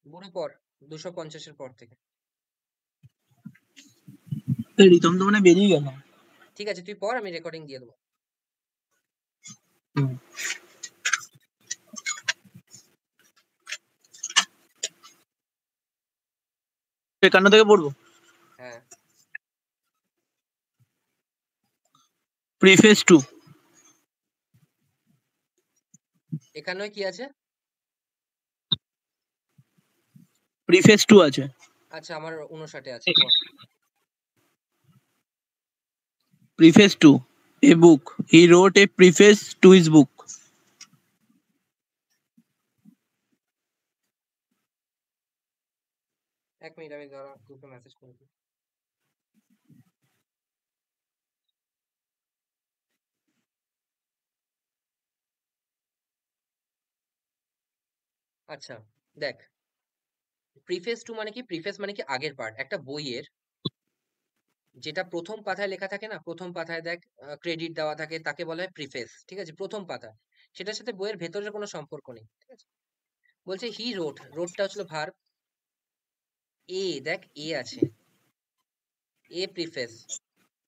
বুড়ো পর 250-এর পর থেকে। রিতম তো মানে বেরিয়ে গেল। ঠিক আছে, তুই পর, আমি রেকর্ডিং দিয়ে দেবো। একান্ন থেকে পড়বো। হ্যাঁ, প্রিফেস টু। এখানে কি আছে? প্রিফেস টু আছে। আচ্ছা, আমার 59-এ আছে, পর। Preface to a book. He wrote a preface to his book. এক মিনিট, আমি দাঁড়া, গ্রুপে মেসেজ করে দিই। আচ্ছা, দেখ, প্রিফেস টু মানে কি? প্রিফেস মানে কি আগের পার্ট একটা বইয়ের, যেটা প্রথম পাতায় লেখা থাকে না, প্রথম পাতায় দেখ ক্রেডিট দেওয়া থাকে, তাকে বলা হয় প্রিফেস। ঠিক আছে, প্রথম পাতা, সেটার সাথে বইয়ের ভেতরের কোনো সম্পর্ক নেই। ঠিক আছে, বলছে হি রোট, রোটটা হচ্ছিল ভার্ব। এ, দেখ এ আছে, এ প্রিফেস,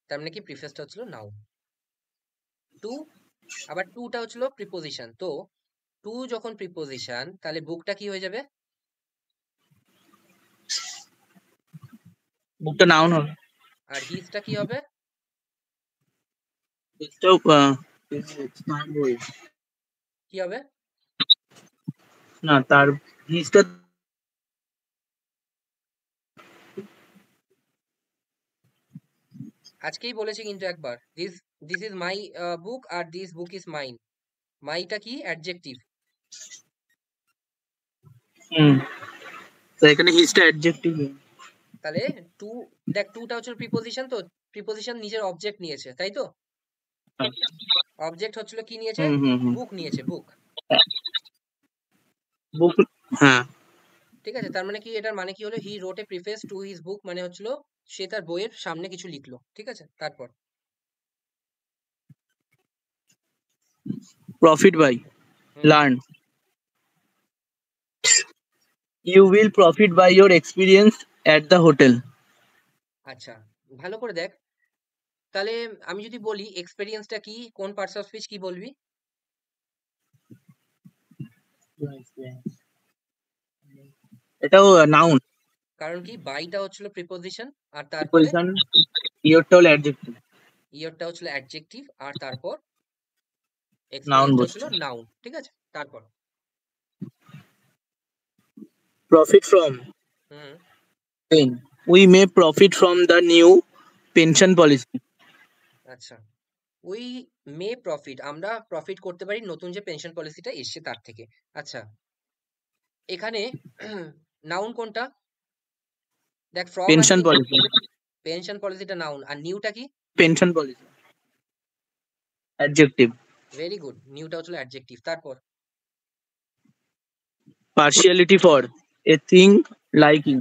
তার মানে কি প্রিফেসটা হচ্ছিল নাউন। টু, আবার টুটা হচ্ছিল প্রিপোজিশন। তো টু যখন প্রিপোজিশন, তাহলে বুকটা কি হয়ে যাবে? বুকটা নাউন হবে। আর হিজটা কি হবে? এটাও কি হবে? না, তার হিজটা আজকেই বলেছি কিন্তু একবার, this this is my book আর দিস বুক ইজ মাইন। মাইটা কি? অ্যাডজেক্টিভ। তো এখানে হিজটা অ্যাডজেক্টিভ। তাহলে টু, দেখ টুটা হচ্ছে প্রিপোজিশন, তো প্রিপোজিশন নিজের অবজেক্ট নিয়েছে, তাই তো? অবজেক্ট হচ্ছিল কি নিয়েছে? হুম। বুক নিয়েছে, বুক। বুক, হ্যাঁ। ঠিক আছে, তার মানে কি, এটার মানে কি হলো? হি রোট এ প্রিফেস টু হিজ বুক, মানে হচ্ছিল সে তার বইয়ের সামনে কিছু লিখলো। ঠিক আছে, তারপর profit by hmm, learn. You will profit by your experience at the hotel. আচ্ছা, ভালো করে দেখ। তাহলে আমি যদি বলি এক্সপেরিয়েন্সটা কি, কোন পার্টস অফ স্পিচ কি বলবি? এটাও নাউন। কারণ কি, বাইটা হচ্ছিল প্রিপোজিশন, আর তারপরে প্রিপোজিশন, ইয়োরটা হলো অ্যাডজেক্টিভ। ইয়রটা হচ্ছিল অ্যাডজেক্টিভ, আর তারপর নাউন এক্সপেরিয়েন্সটা হচ্ছিল বসছে। নাউন। ঠিক আছে, তারপর profit from hmm, pen. We may profit from the new pension policy. আচ্ছা, উই মে প্রফিট, আমরা প্রফিট করতে পারি নতুন যে পেনশন পলিসিটা এসছে তার থেকে। আচ্ছা, এখানে নাউন কোনটা? দেখ, ফ্রম আছে পেনশন কিন্তু পলিসি। পেনশন পলিসিটা নাউন, আর নিউটা কি? Pension policy adjective. Very good, নিউটা হচ্ছিল অ্যাডজেক্টিভ। তারপর partiality for a thing liking.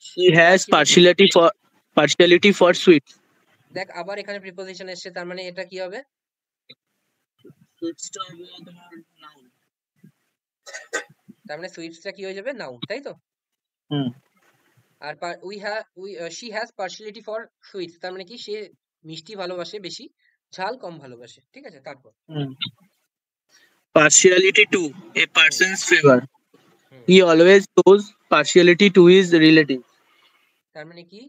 She has partiality, partiality for sweets. দেখ আবার এখানে প্রিপোজিশন এসছে, তার মানে এটা কি হবে? সুইটসটা হবে তোমার নাউন। তার মানে সুইটসটা কি হয়ে যাবে? নাউন, তাই তো? হুম। আর she has partiality for sweets, তার মানে কি, সে মিষ্টি ভালোবাসে বেশি, ঝাল কম ভালোবাসে। ঠিক আছে, তারপর হুম। Partiality to a hmm person's favor. Hmm He always shows partiality to his relatives. তার মানে কি,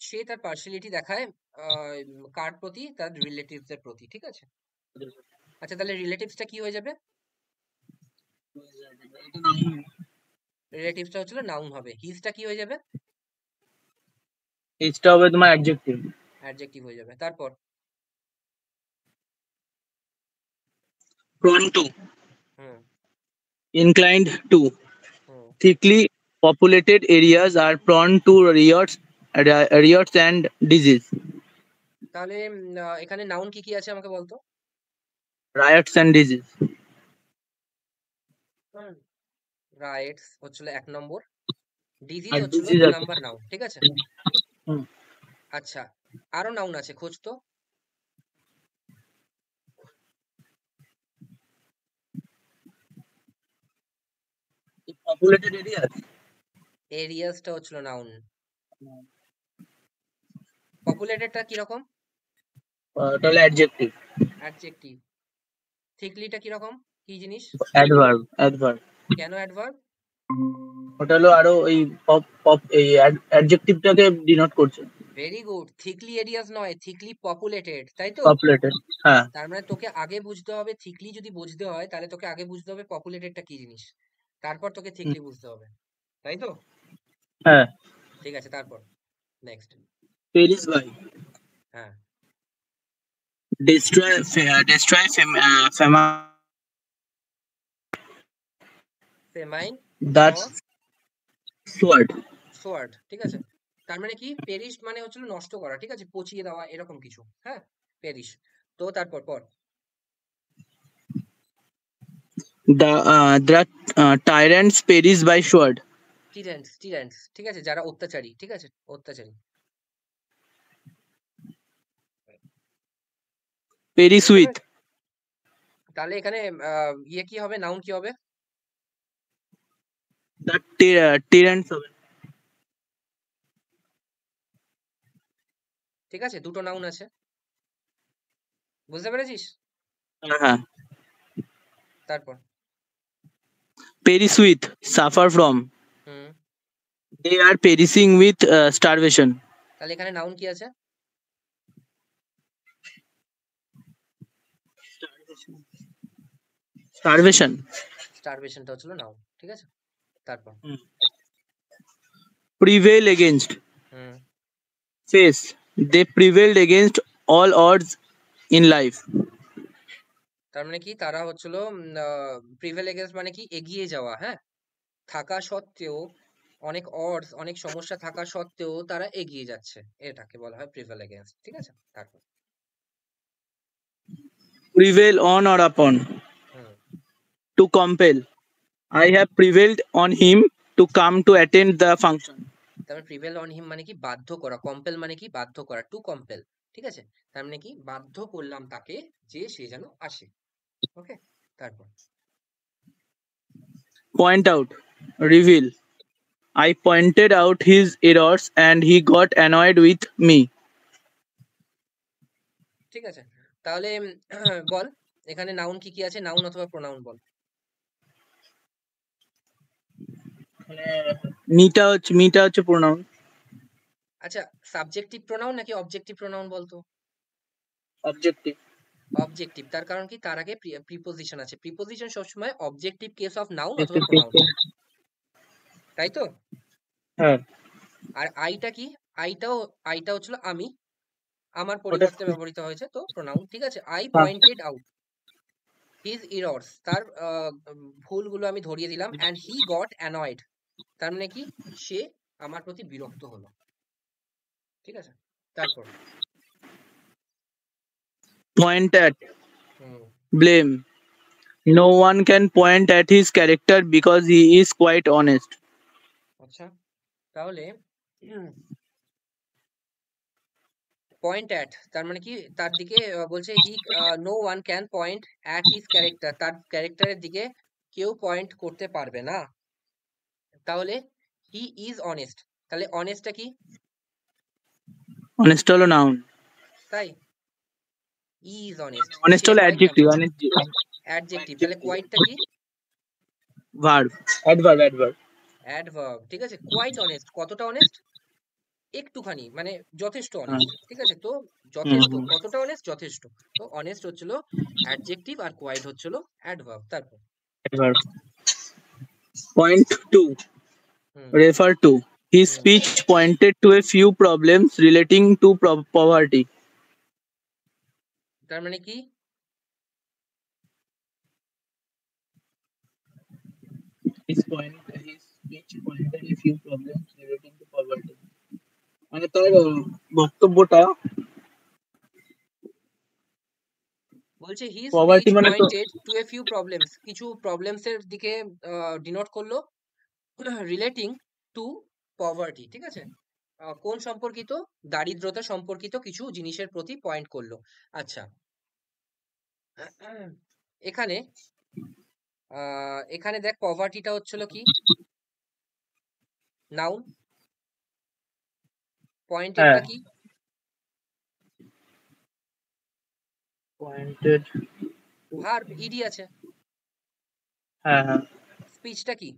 সে তার পার্সিয়ালিটি দেখায় কার প্রতি? তার রিলেটিভস এর প্রতি। ঠিক আছে, আচ্ছা, তাহলে রিলেটিভসটা কি হয়ে যাবে? রিলেটিভসটা হচ্ছিল নাউন হবে। হিজটা কি হয়ে যাবে? এইচটা হবে তোমার অ্যাডজেক্টিভ। অ্যাডজেক্টিভ হয়ে যাবে। তারপর Prone to, hmm inclined to. Hmm Thickly populated areas are prone to riots and disease. তাহলে এখানে নাউন কি কি আছে আমাকে বলতো? Riots and disease. রাইটস হচ্ছিল 1 নম্বর, ডিজিজ আর হচ্ছিল disease 2 আছে। Number noun. ঠিক আছে, হুম। আচ্ছা, আরো নাউন আছে, খোঁজ তো। পপুলেটেড এরিয়াস এরিয়াসটা হচ্ছিল নাউন। পপুলেটেডটা কিরকম? তাহলে অ্যাডজেক্টিভ। অ্যাডজেক্টিভ। থিকলিটা কিরকম, কি জিনিস? Adverb adverb. কেন অ্যাডভার্ব? ওটা হলো আরো এই পপ পপ এই অ্যাডজেক্টিভটাকে ডিনোট করছে। Very good. থিকলি এরিয়াস নয়, থিকলি পপুলেটেড, তাই তো? পপুলেটেড, হ্যাঁ। তার মানে তোকে আগে বুঝতে হবে, থিকলি যদি বুঝতে হয় তাহলে তোকে আগে বুঝতে হবে পপুলেটেডটা কি জিনিস, তারপর তোকে থিকলি বুঝতে হবে, তাই তো? হ্যাঁ। ঠিক আছে, তারপর নেক্সট। পেরিস ভাই হ্যাঁ, destroy fema ফেমাইন that sword. Sword, ঠিক আছে। তার মানে কি, পেরিশ মানে হচ্ছিল নষ্ট করা, ঠিক আছে, পচিয়ে দেওয়া এরকম কিছু, হ্যাঁ, পেরিশ। তো তারপর পর। The tyrants perish by sword. টিরেন্টস, টিরেন্টস, ঠিক আছে, যারা অত্যাচারী, ঠিক আছে, অত্যাচারী। Perish বুঝতে with পেরেছ? তাহলে এখানে ইয়ে কি হবে, নাউন কি হবে? the tyrants হবে। ঠিক আছে, দুটো নাউন আছে, বুঝতে পেরেছিস? হ্যাঁ। তারপর Perish with suffer from. Hmm, They are perishing with starvation. তাহলে এখানে নাউন কি আছে? Starvation. স্টারভেশনটা হচ্ছিল নাউন, ঠিক আছে। তারপর Prevail against. Hmm, Face. They prevailed against all odds in life. তার মানে কি, তারা হচ্ছিল প্রিভেল এগেন্স্ট মানে কি, এগিয়ে যাওয়া, হ্যাঁ, থাকা সত্ত্বেও, অনেক অডস, অনেক সমস্যা থাকা সত্ত্বেও তারা এগিয়ে যাচ্ছে, এটাকে বলা হয় প্রিভেল এগেন্স্ট, ঠিক আছে। তারপর Prevail on or upon. Hmm, To compel. I have prevailed on him to come to attend the function. তারপর প্রিভেল অন হিম মানে কি, বাধ্য করা, কম্পেল মানে কি, বাধ্য করা, টু কম্পেল, ঠিক আছে। তার মানে কি, বাধ্য করলাম তাকে যে সে যেন আসে, ওকে। তারপর Point out. Reveal. I pointed out his errors and he got annoyed with me. ঠিক আছে, তাহলে বল এখানে নাউন কি কি আছে, নাউন অথবা প্রোনাউন বল। মিটা হচ্ছে প্রোনাউন। আচ্ছা, সাবজেক্টিভ প্রোনাউন নাকি অবজেক্টিভ প্রোনাউন বলতো? অবজেক্টিভ। অবজেক্টিভ, তার কারণ কি, তার আগে প্রিপোজিশন আছে, প্রিপোজিশন সবসময় অবজেক্টিভ কেস অফ নাউন অথবা প্রোনাউন হয়, তাই তো? হ্যাঁ। আর আইটা কি, আইটাও, আইটা হচ্ছিল আমি, আমার ওটা পরিবর্তে ব্যবহৃত হয়েছে, তো প্রোনাউন, ঠিক আছে। আই হ্যাঁ। পয়েন্টেড আউট হিজ এরর্স, তার ভুলগুলো আমি ধরিয়ে দিলাম, অ্যান্ড হি গট অ্যানয়েড, তার মানে কি, সে আমার প্রতি বিরক্ত হলো, ঠিক আছে। তারপর Point at. Hmm, Blame. No one can point at his character because he is quite honest. আচ্ছা, তাহলে পয়েন্ট অ্যাট, তার মানে কি, তার দিকে বলছে he, no one can point at his character, তার ক্যারেক্টারের দিকে কেউ পয়েন্ট করতে পারবে না। তাহলে হি ইজ অনেস্ট, তাহলে অনেস্টটা কি? Honest হলো নাউন। তাই, ইজ অনেস্ট, Honest সে হলো হয় অ্যাডজেক্টিভ। কেমন, অ্যাডজেক্টিভ। তাহলে কোয়াইটটা কি? ভার্ব। অ্যাডভার্ব। অ্যাডভার্ব, ঠিক আছে। কোয়াইট অনেস্ট, কতটা অনেস্ট? একটুখানি, মানে যথেষ্ট হ্যাঁ। অনেস্ট, ঠিক আছে। তো হুম যথেষ্ট, হুম। কতটা অনেস্ট? যথেষ্ট। তো অনেস্ট হচ্ছিল অ্যাডজেক্টিভ, আর কোয়াইট হচ্ছিল অ্যাডভার্ব। তারপর adverb. Point 2. Hmm, Refer to. His hmm, speech pointed to a few problems relating to poverty. তার মানে কি, His speech pointed a few problems relating to poverty. মানে তার বক্তব্যটা বলছে হি স্পিচ পভার্টি মানে তো pointed two a few problems, কিছু প্রবলেমস এর দিকে ডিনোট করলো, রিলেটিং টু পভার্টি, ঠিক আছে। কোন সম্পর্কিত? দারিদ্রতা সম্পর্কিত কিছু জিনিসের প্রতি পয়েন্ট করলো। আচ্ছা, এখানে এখানে দেখ পভার্টিটা হচ্ছিল কি নাউন, পয়েন্টেডটা হ্যাঁ কি পয়েন্টেড ভার্ব, ইডি আছে। হ্যাঁ হ্যাঁ স্পিচটা কি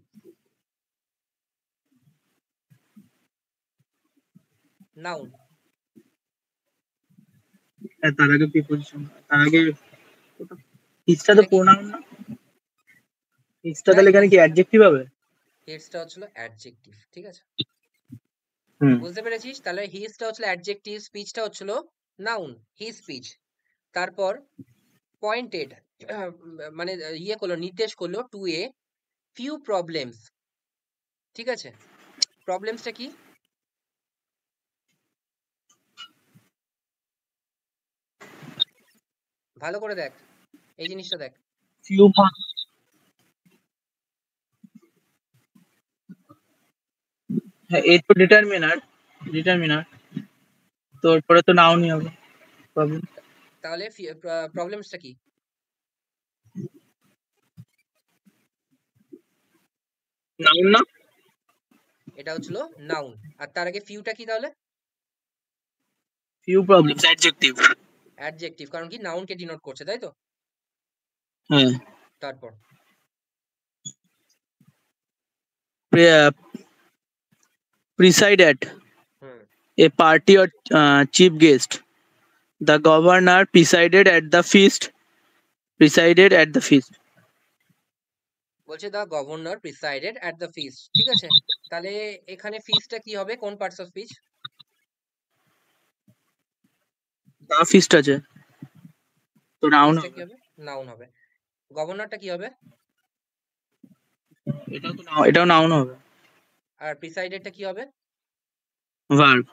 নাউন। হ্যাঁ, তার আগে প্রিপোজিশন, তার আগে হিজটা তো এটা কি প্রোনাউন না, হিজটা তাহলে রাইট, এখানে কি অ্যাডজেক্টিভ হবে? হিজটা হচ্ছিল অ্যাডজেক্টিভ, ঠিক আছে হুম। বুঝতে পেরেছিস। তাহলে হিজটা হচ্ছিল অ্যাডজেক্টিভ, স্পিচটা হচ্ছিল নাউন, হি স্পিচ। তারপর পয়েন্টেড মানে ইয়ে করলো, নির্দেশ করলো টু এ ফিউ প্রবলেমস, ঠিক আছে। প্রবলেমসটা কি ভালো করে দেখ, এই জিনিসটা দেখ। ফিউ, হ্যাঁ এই তো ডিটারমিনার, ডিটারমিনার তো পরে তো নাউনই হবে প্রবলেম। তাহলে প্রবলেমসটা কি নাউন না, এটা হচ্ছিল নাউন। আর তার আগে ফিউটা কি তাহলে ফিউ প্রবলেমস অ্যাডজেক্টিভ। অ্যাডজেক্টিভ, কারণ কি নাউনকে ডিনোট করছে, তাই তো। হ্যাঁ তারপর preside at hmm a party or chief guest. The governor presided at the feast. Presided at the feast. বলছে the governor presided at the feast, ঠিক আছে। তাহলে এখানে ফিস্টটা কি হবে, কোন parts of speech? The feast আছে তো নাউন ফিস্টটা কি হবে। হবে, নাউন হবে। গভর্নরটা কি হবে, এটাও তো এটাও নাউন হবে। আর প্রিসাইডেডটা কি হবে? ভার্ব।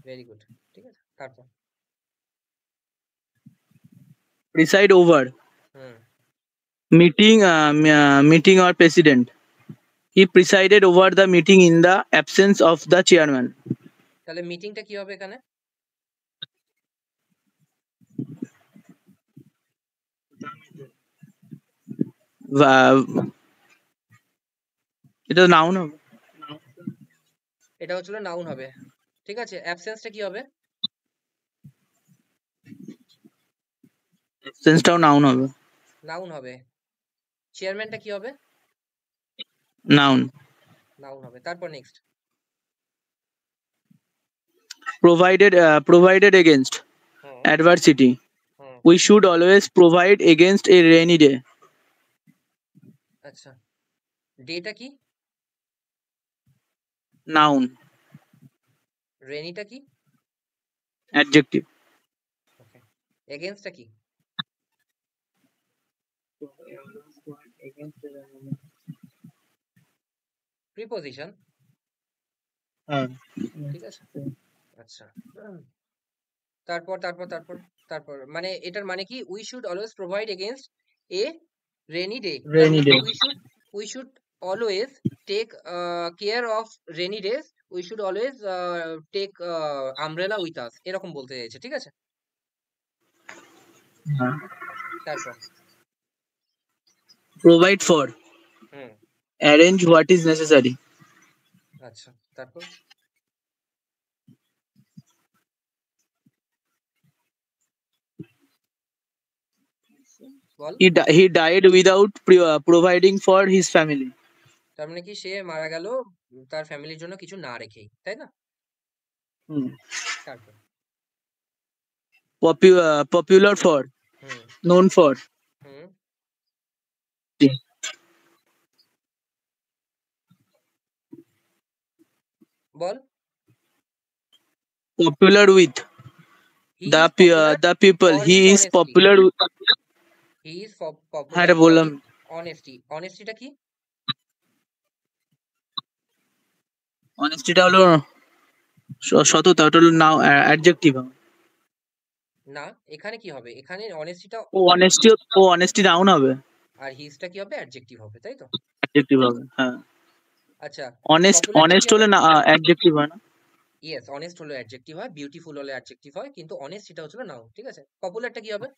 ভেরি গুড, ঠিক আছে। তারপর Preside over hmm meeting, meeting or president. He presided over the meeting in the absence of the chairman. তাহলে মিটিংটা কি হবে এখানে? এটা নাউন হবে। এটা হচ্ছিল নাউন হবে, ঠিক আছে। অ্যাবসেন্সটা কি হবে? সেন্সটাও নাউন হবে। নাউন হবে। চেয়ারম্যানটা কি হবে? নাউন। নাউন হবে। তারপর next Provided, provided against hmm adversity. Hmm We should always provide against a rainy day. আচ্ছা, ডেটা কি, Noun. রেনিটা কি? Adjective. ওকে, এগেইনস্টটা কি? প্রিপোজিশন, হ্যাঁ। ঠিক আছে। আচ্ছা তারপর তারপর তারপর তারপর মানে এটার মানে কি, we should always provide against a rainy day, তার Rainy মানে day. We should always take care of rainy days, we should always take umbrella with us, এরকম বলতে চাইছে, ঠিক আছে। হ্যাঁ। তারপর Provide for. Hmm Arrange what is necessary. আচ্ছা তারপর বল। He died without providing for his family. তার মানে কি সে মারা গেল তার ফ্যামিলির জন্য কিছু না রেখেই, তাই না। Hmm. তারপর Popular for. হুম Known for. হুম বল। Popular with he is popular the people. For his He is honesty, popular. He is হ্যাঁ পপুলার এটা ফর বললাম। His honesty. অনেস্টিটা কি? অনেস্টিটা হলো সততা, ওটা হলো নাও অ্যাডজেক্টিভ। না, এখানে কি হবে, এখানে অনেস্টিটা ও অনেস্টি, ও অনেস্টি নাউন হবে, আর হিজটা কি হবে, অ্যাডজেক্টিভ হবে, তাই তো। অ্যাডজেক্টিভ হবে। হ্যাঁ। আচ্ছা অনেস্ট, পপুলারটা কি অনেস্ট হবে? হলে না অ্যাডজেক্টিভ হয় না। ইয়েস, অনেস্ট হলো অ্যাডজেক্টিভ হয়, বিউটিফুল হলে অ্যাডজেক্টিভ হয়, কিন্তু অনেস্ট এটা হচ্ছিল নাউন, ঠিক আছে। পপুলারটা কি হবে?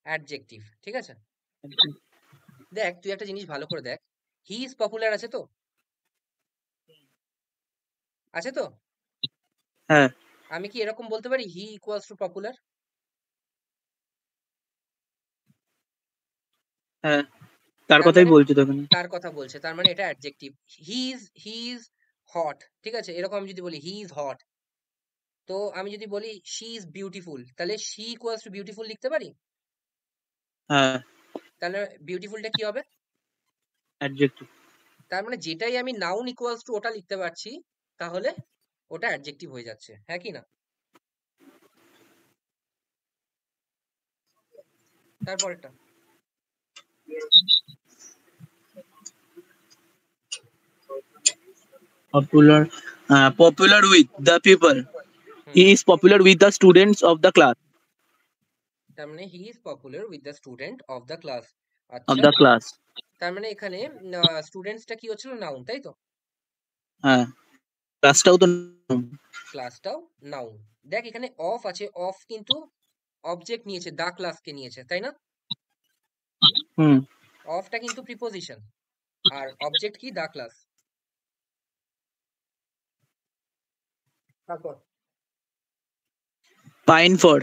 অ্যাডজেক্টিভ, ঠিক আছে? দেখ তুই একটা জিনিস ভালো করে দেখ, হি ইজ পপুলার আছে তো? আছে তো? হ্যাঁ আমি কি এরকম বলতে পারি হি ইকুয়ালস টু পপুলার? হ্যাঁ তার তার কথাই মানে বলছি তখন। তার কথা বলছে, তার মানে এটা অ্যাডজেক্টিভ। হি ইজ হট, ঠিক আছে? এরকম আমি যদি বলি হি ইজ হট, তো আমি যদি বলি শি ইজ বিউটিফুল, তাহলে শি ইকুয়ালস টু বিউটিফুল লিখতে পারি? হ্যাঁ তাহলে বিউটিফুলটা কি হবে? অ্যাডজেক্টিভ। তার মানে যেটাই আমি নাউন ইকুয়ালস টু ওটা লিখতে পারছি, তাহলে ওটা অ্যাডজেক্টিভ হয়ে যাচ্ছে, হ্যাঁ কি না? তারপরেরটা। Popular, popular with the people. Hmm, He is popular with the students of the class. তার মানে হি is popular with the student of the class. Of আচ্ছা, the class. তার মানে এখানে স্টুডেন্টসটা কি হচ্ছিল, নাউন, তাই তো? হ্যাঁ ক্লাসটাও তো। ক্লাসটাও নাউন। দেখ এখানে অফ আছে, অফ কিন্তু অবজেক্ট নিয়েছে, দা ক্লাসকে নিয়েছে, তাই না? হুম। অফটা কিন্তু প্রিপোজিশন, আর অবজেক্ট কি, দা ক্লাস। তারপর Pine for,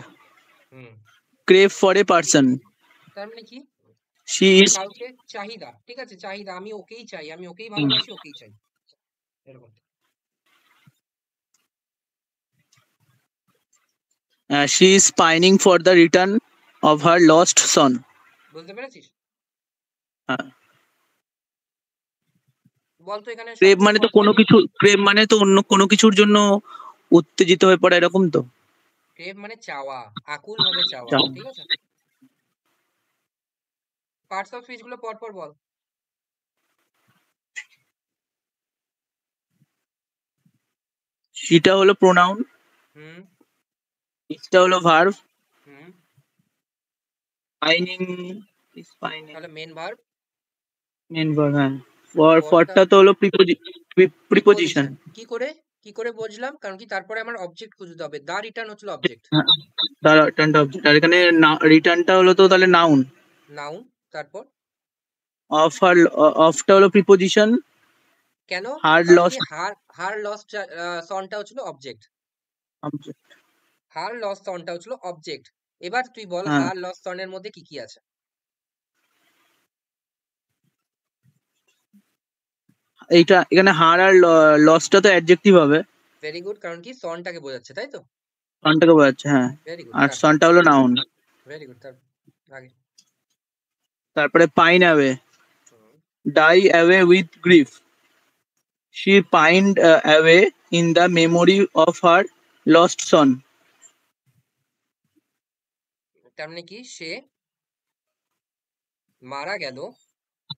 hmm, crave for a person. তার মানে কি, She মানে is. কাউকে চাহিদা, ঠিক আছে? চাহিদা, আমি ওকেই চাই, আমি ওকেই হুম। ভালোবাসি, ওকেই চাই, এরকম। She is pining for the return of her lost son. বুঝতে পেরেছিস? হ্যাঁ। বলতো এখানে ক্রেভ সবচেয়ে মানে তো কোনো ইম্পর্টেন্ট। কিছু, ক্রেভ মানে তো অন্য কোনো কিছুর জন্য উত্তেজিত হয়ে পড়া, এরকম তো। ক্রেভ মানে চাওয়া, আকুল ভাবে চাওয়া, যাও। ঠিক আছে? পার্টস অফ স্পিচ গুলো পর পর বল। সেটা হলো প্রোনাউন, হুম, ইসটা হলো ভার্ব, হুম, পাইনিং ইজ পাইনিং তাহলে মেন ভার্ব। Main verb. হ্যাঁ ফর, ফরটা ফরটা তো হলো প্রিপোজিশন। প্রিপোজিশন। কি করে বুঝলাম? কারণ কি তারপরে আমার অবজেক্ট খুঁজতে হবে, দা রিটার্ন হচ্ছিল অবজেক্ট, তার রিটার্নটা অবজেক্ট, আর এখানে রিটার্নটা হলো তো তাহলে নাউন। নাউন। তারপর অফ আর, অফটা হলো প্রিপোজিশন। কেন? হার্ড কারণ লস কি হার হার লস্ট সনটা হচ্ছিল অবজেক্ট, অবজেক্ট। হার লস সনটা হচ্ছিল অবজেক্ট। এবার তুই বল হ্যাঁ হার লস সনের মধ্যে কি কি আছে? এইটা এখানে হার আর লসটা তো অ্যাডজেক্টিভ হবে। ভেরি গুড, কারণ কি সনটাকে বোঝাচ্ছে, তাই তো? সনটাকে বোঝাচ্ছে, হ্যাঁ। ভেরি গুড, আর তারপর। সনটা হলো নাউন। ভেরি গুড, তার আগে। তারপরে পাইন অ্যাওয়ে, হুম, die away with grief. She pined away in the memory of her lost son. তার মানে কি সে মারা গেল,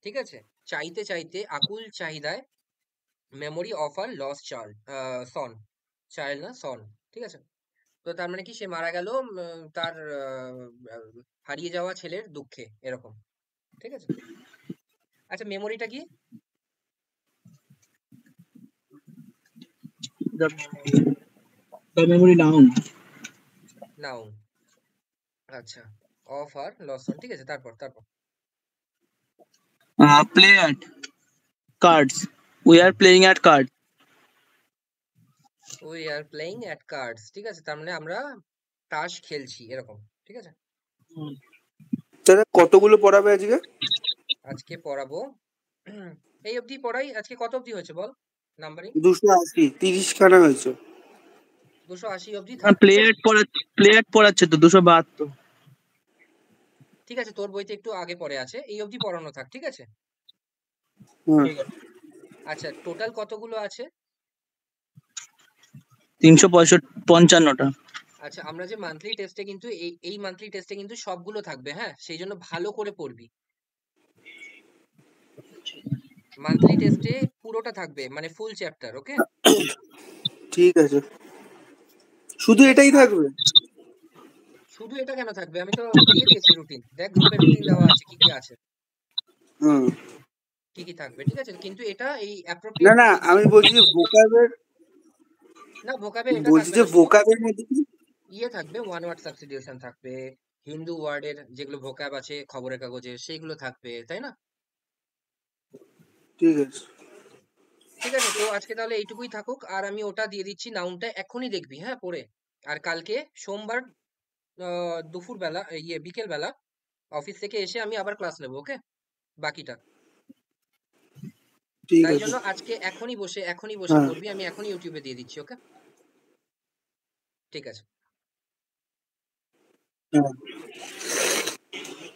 ঠিক আছে, চাইতে চাইতে, আকুল চাহিদায়, মেমোরি অফ আর লস চাইল্ড, সন, চাইল্ড না সন, ঠিক আছে? তো তার মানে কি সে মারা গেল তার হারিয়ে যাওয়া ছেলের দুঃখে, এরকম, ঠিক আছে? আচ্ছা, মেমোরিটা কি? The memory noun. নাউন। আচ্ছা, অফ আর লস অন, ঠিক আছে, তারপর তারপর। Play at cards, we are playing at card. We are playing at cards, ঠিক আছে, তার মানে আমরা তাস খেলছি, এরকম, ঠিক আছে? দাদা কতগুলো পড়াবে আজকে? আজকে পড়াবো এই অবধি পড়াই। আজকে কত অবধি হয়েছে বল, নাম্বারিং? 280, 30 খানা হয়েছে। 280 অবধি থাক, প্লে ঠিক আছে? অ্যাট পড়াচ্ছে, প্লে অ্যাট পড়াচ্ছে তো 272। ঠিক আছে, তোর বইতে একটু আগে পড়ে আছে, এই অবধি পড়ানো থাক, ঠিক আছে? হ্যাঁ ঠিক আছে। আচ্ছা, টোটাল কতগুলো আছে? 355টা। আচ্ছা, আমরা যে মান্থলি টেস্টে কিন্তু এই মান্থলি টেস্টে কিন্তু সবগুলো থাকবে, হ্যাঁ? সেই জন্য ভালো করে পড়বি। মান্থলি টেস্টে পুরোটা থাকবে, মানে ফুল চ্যাপ্টার, ওকে? ঠিক আছে, শুধু এটাই আর থাকবে? শুধু এটা কেন থাকবে? আমি তো দিয়ে দিয়েছি রুটিন, দেখ গ্রুপে রুটিন দেওয়া আছে কি কি আছে, হুম। কি কি থাকবে, ঠিক আছে? কিন্তু এটা এই না অ্যাপ্রোপ্রিয়েট না, বুঝিয়ে আমি দিচ্ছি। বলছি ভোকাবের। না, ভোকাবে এটা বলছি থাকবে যে না, শুধু ভোকাবের মধ্যে কি? ইয়ে থাকবে, ওয়ান ওয়ার্ড সাবস্টিটিউশন থাকবে, হিন্দু ওয়ার্ডের যেগুলো ভোকাব আছে খবরের কাগজে সেইগুলো থাকবে, তাই না? ঠিক আছে। ঠিক আছে, তো আজকে তাহলে এইটুকুই থাকুক, আর আমি ওটা দিয়ে দিচ্ছি নাউনটা, এখনই দেখবি হ্যাঁ পড়ে। আর কালকে সোমবার দুপুর বেলা বিকেল বেলা অফিস থেকে এসে আমি আবার ক্লাস নেবো, ওকে, বাকিটা। ঠিক তাই আছে। জন্য আজকে এখনই বসে হ্যাঁ। পড়বি, আমি এখনই ইউটিউবে দিয়ে দিচ্ছি, ওকে? ঠিক আছে। হ্যাঁ।